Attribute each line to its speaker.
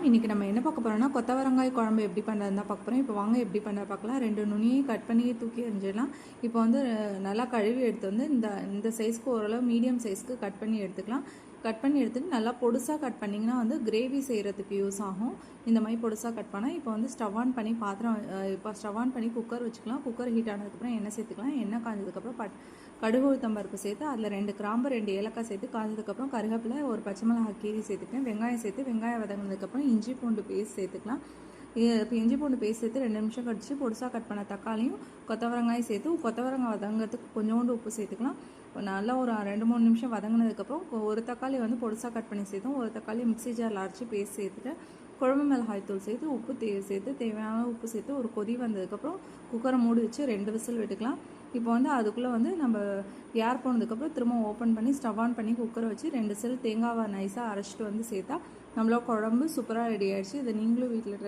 Speaker 1: இன்றைக்கி நம்ம என்ன பார்க்க போகிறோம்னா கொத்தவரங்காய் குழம்பு எப்படி பண்ணுறதுன்னு தான் பார்க்க போகிறோம். இப்போ வாங்க எப்படி பண்ண பார்க்கலாம். 2 நுனியையும் கட் பண்ணி தூக்கி எறிஞ்சிடலாம். இப்போ வந்து நல்லா கழுவி எடுத்து வந்து இந்த சைஸ்க்கு ஓரளவு மீடியம் சைஸ்க்கு கட் பண்ணி எடுத்துக்கலாம். கட் பண்ணி எடுத்துட்டு நல்லா பொடுசாக கட் பண்ணிங்கன்னா வந்து கிரேவி செய்கிறதுக்கு யூஸ் ஆகும். இந்த மாதிரி பொடுசாக கட் பண்ணால் இப்போ வந்து ஸ்டவ் ஆன் பண்ணி ஸ்டவ் ஆன் பண்ணி குக்கர் வச்சுக்கலாம். குக்கர் ஹீட் ஆனதுக்கப்புறம் எண்ணெய் சேர்த்துக்கலாம். எண்ணெய் காஞ்சதுக்கப்புறம் கடுகு உளுத்தம் பருப்பு சேர்த்து அதில் 2 கிராம்பு 2 ஏலக்காய் சேர்த்து காஞ்சதுக்கப்புறம் கருவேப்பிலை ஒரு பச்சை மிளகாய் கீரி சேர்த்துக்கேன். வெங்காயம் சேர்த்து வெங்காயம் வதங்கினதுக்கப்புறம் இஞ்சி பூண்டு பேஸ்ட் சேர்த்துக்கலாம். இப்போ இஞ்சி பூண்டு பேஸ்ட் சேர்த்து 2 நிமிஷம் கழிச்சு பொடிசாக கட் பண்ண தக்காளியும் கொத்தவரங்காயும் சேர்த்து கொத்தவரங்காய் வதங்கிறதுக்கு கொஞ்சோண்டு உப்பு சேர்த்துக்கலாம். நல்லா ஒரு 2-3 நிமிஷம் வதங்கினதுக்கப்புறம் ஒரு தக்காளி வந்து பொடிசாக கட் பண்ணி சேர்த்தோம். ஒரு தக்காளி மிக்ஸி ஜாரில் அரைச்சி பேஸ்ட் சேர்த்துட்டு குழம்பு மிளகாய் தூள் சேர்த்து உப்பு சேர்த்து தேவையான உப்பு சேர்த்து ஒரு கொதி வந்ததுக்கப்புறம் குக்கரை மூடி வச்சு 2 விசில் விட்டுக்கலாம். இப்போ வந்து அதுக்குள்ளே வந்து நம்ம ஏர் போனதுக்கப்புறம் திரும்ப ஓப்பன் பண்ணி ஸ்டவ் ஆன் பண்ணி குக்கரை வச்சு 2 விசில் தேங்காவை நைஸாக அரைச்சிட்டு வந்து சேர்த்தா நம்மளோட குழம்பு சூப்பராக ரெடி ஆகிடுச்சு. இதை நீங்களும் வீட்டில் ட்ரை